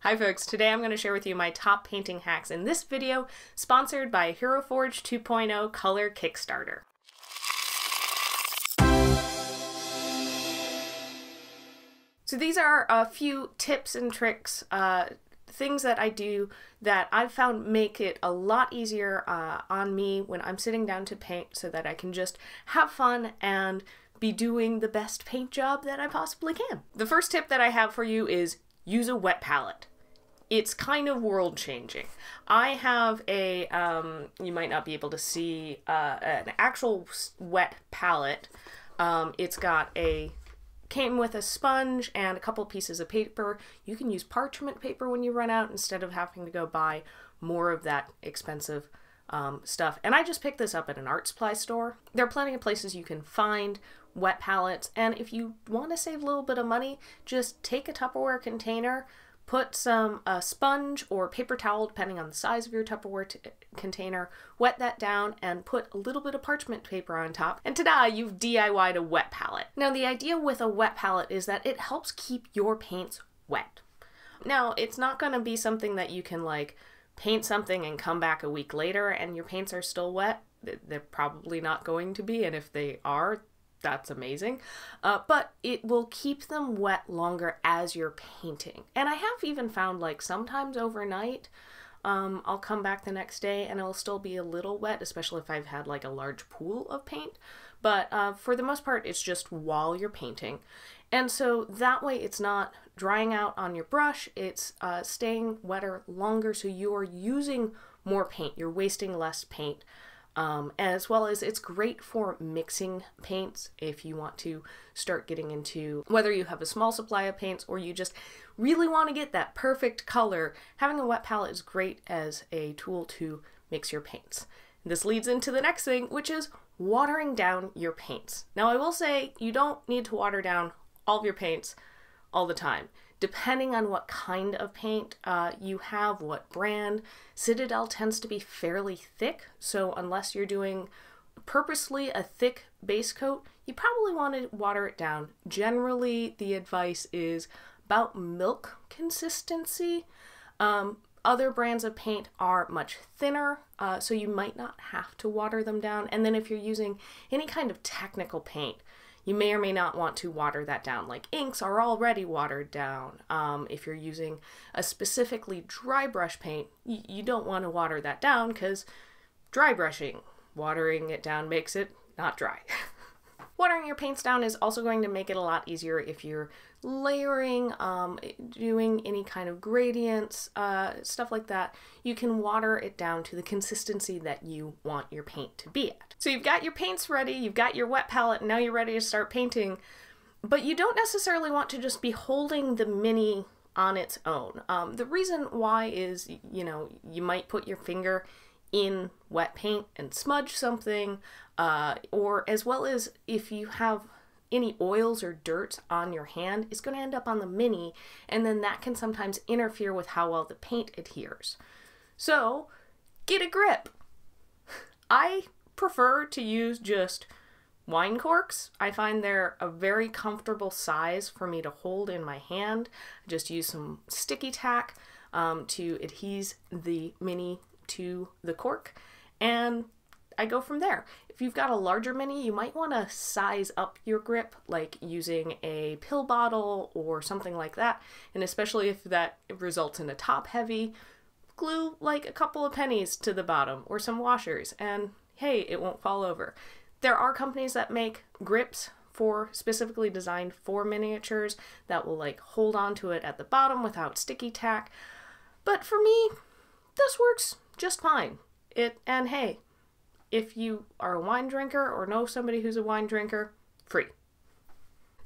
Hi folks, today I'm going to share with you my top painting hacks in this video, sponsored by Hero Forge 2.0 Color Kickstarter. So these are a few tips and tricks, things that I do that I've found make it a lot easier on me when I'm sitting down to paint so that I can just have fun and be doing the best paint job that I possibly can. The first tip that I have for you is use a wet palette. It's kind of world-changing. I have a, you might not be able to see, an actual wet palette. It's got came with a sponge and a couple pieces of paper. You can use parchment paper when you run out instead of having to go buy more of that expensive stuff. And I just picked this up at an art supply store. There are plenty of places you can find wet palettes, and if you want to save a little bit of money, just take a Tupperware container, put some sponge or paper towel, depending on the size of your Tupperware container, wet that down and put a little bit of parchment paper on top, and ta-da, you've DIY'd a wet palette. Now the idea with a wet palette is that it helps keep your paints wet. Now it's not going to be something that you can like paint something and come back a week later and your paints are still wet. They're probably not going to be, and if they are, that's amazing. But it will keep them wet longer as you're painting. And I have even found like sometimes overnight, I'll come back the next day and it'll still be a little wet, especially if I've had like a large pool of paint. But for the most part, it's just while you're painting. And so that way it's not drying out on your brush, it's staying wetter longer, so you're using more paint, you're wasting less paint. As well as it's great for mixing paints if you want to start getting into, whether you have a small supply of paints or you just really want to get that perfect color. Having a wet palette is great as a tool to mix your paints. This leads into the next thing, which is watering down your paints. Now I will say you don't need to water down all of your paints all the time. Depending on what kind of paint you have, what brand. Citadel tends to be fairly thick, so unless you're doing purposely a thick base coat, you probably want to water it down. Generally, the advice is about milk consistency. Other brands of paint are much thinner, so you might not have to water them down. And then if you're using any kind of technical paint, you may or may not want to water that down. Like inks are already watered down. If you're using a specifically dry brush paint, you don't want to water that down because dry brushing, watering it down makes it not dry. Watering your paints down is also going to make it a lot easier if you're layering, doing any kind of gradients, stuff like that. You can water it down to the consistency that you want your paint to be at. So you've got your paints ready, you've got your wet palette, and now you're ready to start painting, but you don't necessarily want to just be holding the mini on its own. The reason why is, you know, you might put your finger in wet paint and smudge something, or as well as if you have any oils or dirt on your hand, it's going to end up on the mini, and then that can sometimes interfere with how well the paint adheres. So get a grip. I prefer to use just wine corks. I find they're a very comfortable size for me to hold in my hand. I just use some sticky tack to adhese the mini to the cork, and I go from there. If you've got a larger mini, you might want to size up your grip, like using a pill bottle or something like that, and especially if that results in a top heavy, glue like a couple of pennies to the bottom or some washers, and hey, it won't fall over. There are companies that make grips specifically designed for miniatures that will like hold on to it at the bottom without sticky tack, but for me, this works just fine. And hey, if you are a wine drinker or know somebody who's a wine drinker, free.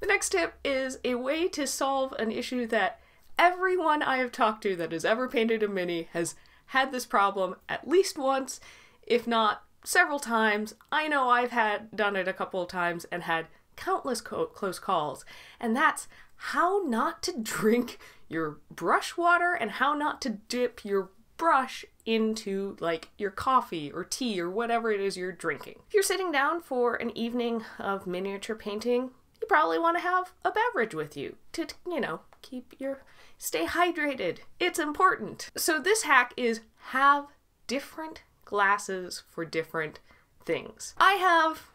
The next tip is a way to solve an issue that everyone I have talked to that has ever painted a mini has had this problem at least once, if not several times. I know I've done it a couple of times and had countless close calls, and that's how not to drink your brush water and how not to dip your brush into like your coffee or tea or whatever it is you're drinking. If you're sitting down for an evening of miniature painting, you probably want to have a beverage with you to, you know, keep your stay hydrated. It's important. So this hack is have different glasses for different things. I have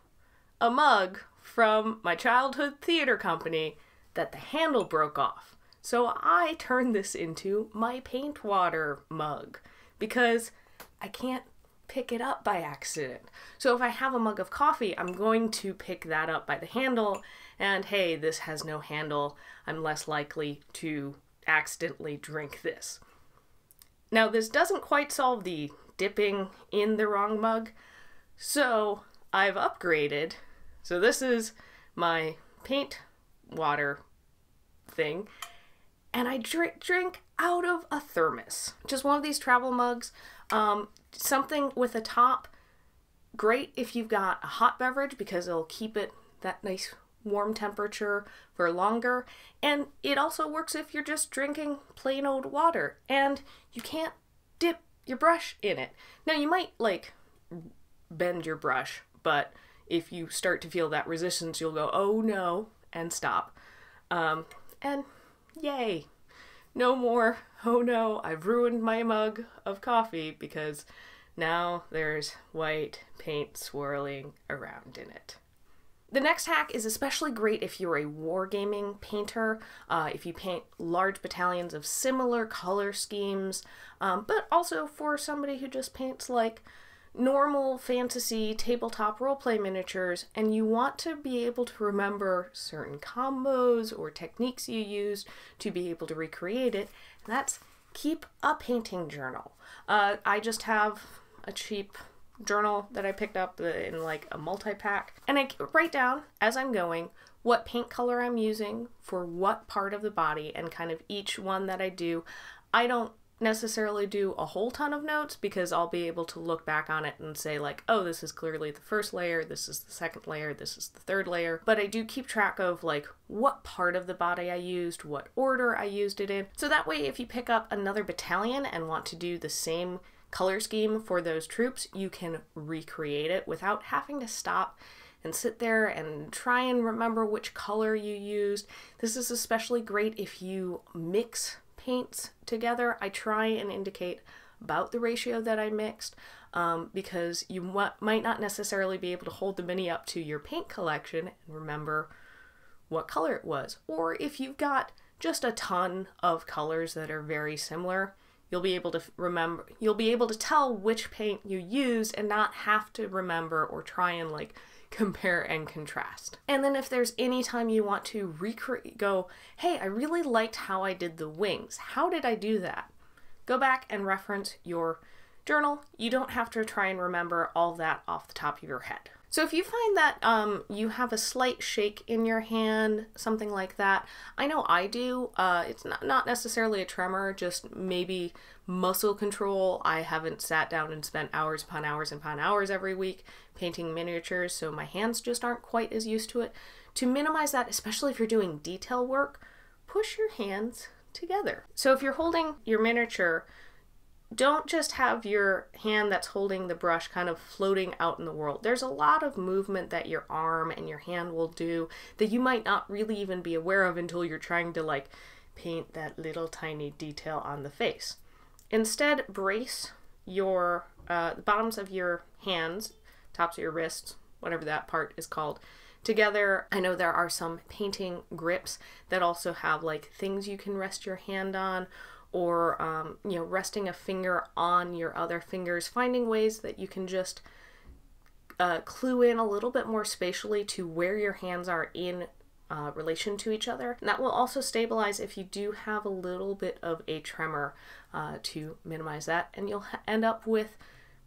a mug from my childhood theater company that the handle broke off. So I turned this into my paint water mug because I can't pick it up by accident. So if I have a mug of coffee, I'm going to pick that up by the handle, and hey, this has no handle. I'm less likely to accidentally drink this. Now, this doesn't quite solve the dipping in the wrong mug, so I've upgraded. So this is my paint water thing, and I drink out of a thermos. Just one of these travel mugs. Something with a top. Great if you've got a hot beverage because it'll keep it that nice warm temperature for longer. And it also works if you're just drinking plain old water and you can't dip your brush in it. Now you might like bend your brush, but if you start to feel that resistance, you'll go, oh no, and stop. And yay. No more, oh no, I've ruined my mug of coffee because now there's white paint swirling around in it. The next hack is especially great if you're a wargaming painter, if you paint large battalions of similar color schemes, but also for somebody who just paints like normal fantasy tabletop roleplay miniatures and you want to be able to remember certain combos or techniques you used to be able to recreate it. And that's keep a painting journal. I just have a cheap journal that I picked up in like a multi-pack, and I write down as I'm going what paint color I'm using for what part of the body, and kind of each one that I do. I don't necessarily do a whole ton of notes because I'll be able to look back on it and say like, oh, this is clearly the first layer, this is the second layer, this is the third layer. But I do keep track of like what part of the body I used, what order I used it in. So that way if you pick up another battalion and want to do the same color scheme for those troops, you can recreate it without having to stop and sit there and try and remember which color you used. This is especially great if you mix paints together. I try and indicate about the ratio that I mixed because you might not necessarily be able to hold the mini up to your paint collection and remember what color it was. Or if you've got just a ton of colors that are very similar, you'll be able to remember, you'll be able to tell which paint you used and not have to remember or try and like compare and contrast. And then if there's any time you want to go, hey, I really liked how I did the wings. How did I do that? Go back and reference your journal. You don't have to try and remember all that off the top of your head. So if you find that you have a slight shake in your hand, something like that, I know I do. It's not necessarily a tremor, just maybe muscle control. I haven't sat down and spent hours upon hours upon hours every week painting miniatures, so my hands just aren't quite as used to it. To minimize that, especially if you're doing detail work, push your hands together. So if you're holding your miniature, don't just have your hand that's holding the brush kind of floating out in the world. There's a lot of movement that your arm and your hand will do that you might not really even be aware of until you're trying to like paint that little tiny detail on the face. Instead, brace your the bottoms of your hands, tops of your wrists, whatever that part is called, together. I know there are some painting grips that also have like things you can rest your hand on, or resting a finger on your other fingers, finding ways that you can just clue in a little bit more spatially to where your hands are in relation to each other. And that will also stabilize if you do have a little bit of a tremor to minimize that, and you'll end up with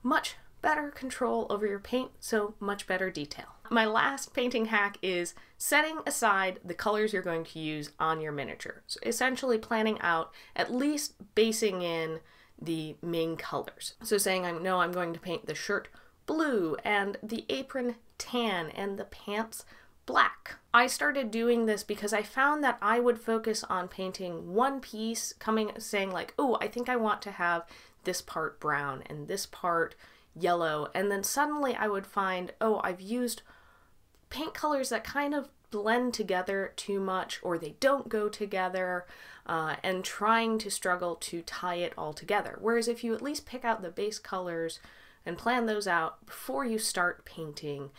much better control over your paint, so much better detail. My last painting hack is setting aside the colors you're going to use on your miniature. So essentially planning out, at least basing in the main colors. So saying I'm going to paint the shirt blue and the apron tan and the pants black. I started doing this because I found that I would focus on painting one piece, saying like, oh, I think I want to have this part brown and this part yellow, and then suddenly I would find, oh, I've used paint colors that kind of blend together too much or they don't go together, and trying to struggle to tie it all together. Whereas if you at least pick out the base colors and plan those out before you start painting,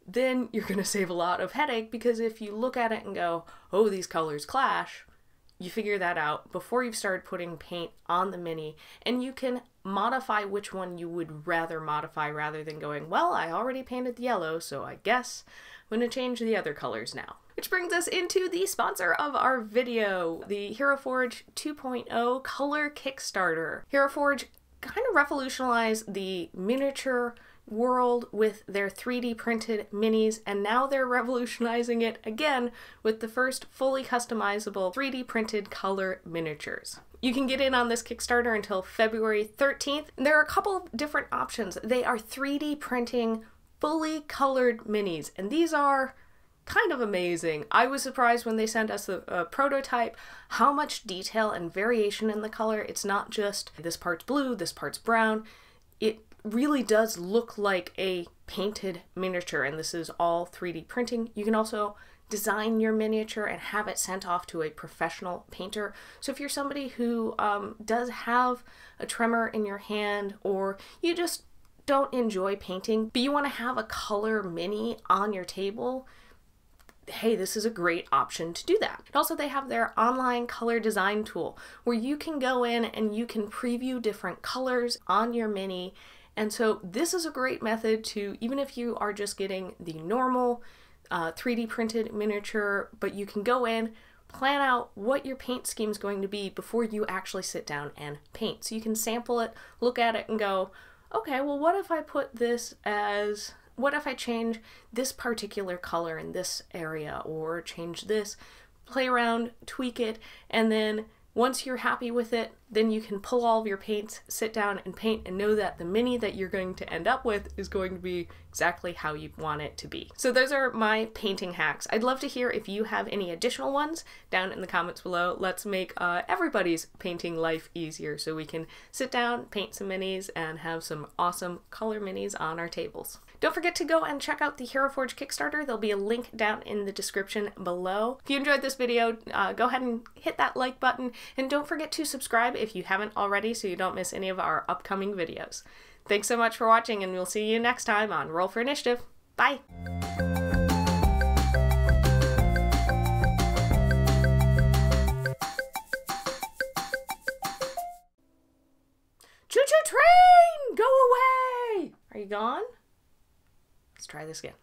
then you're going to save a lot of headache, because if you look at it and go, oh, these colors clash, you figure that out before you've started putting paint on the mini, and you can modify which one you would rather modify rather than going, well, I already painted the yellow, so I guess I'm going to change the other colors now. Which brings us into the sponsor of our video, the Hero Forge 2.0 Color Kickstarter. Hero Forge kind of revolutionized the miniature world with their 3D printed minis, and now they're revolutionizing it again with the first fully customizable 3D printed color miniatures. You can get in on this Kickstarter until February 13th. There are a couple of different options. They are 3D printing fully colored minis, and these are kind of amazing. I was surprised when they sent us a prototype how much detail and variation in the color. It's not just this part's blue, this part's brown. It really does look like a painted miniature, and this is all 3D printing. You can also design your miniature and have it sent off to a professional painter. So if you're somebody who does have a tremor in your hand, or you just don't enjoy painting, but you want to have a color mini on your table, hey, this is a great option to do that. And also they have their online color design tool where you can go in and you can preview different colors on your mini. And so this is a great method to, even if you are just getting the normal 3D printed miniature, but you can go in, plan out what your paint scheme is going to be before you actually sit down and paint. So you can sample it, look at it and go, okay, well, what if I put this as, what if I change this particular color in this area, or change this, play around, tweak it, and then once you're happy with it, then you can pull all of your paints, sit down and paint, and know that the mini that you're going to end up with is going to be exactly how you want it to be. So those are my painting hacks. I'd love to hear if you have any additional ones down in the comments below. Let's make everybody's painting life easier so we can sit down, paint some minis, and have some awesome color minis on our tables. Don't forget to go and check out the Hero Forge Kickstarter. There'll be a link down in the description below. If you enjoyed this video, go ahead and hit that like button, and don't forget to subscribe if you haven't already so you don't miss any of our upcoming videos. Thanks so much for watching, and we'll see you next time on Roll for Initiative. Bye! Choo-choo train! Go away! Are you gone? Let's try this again.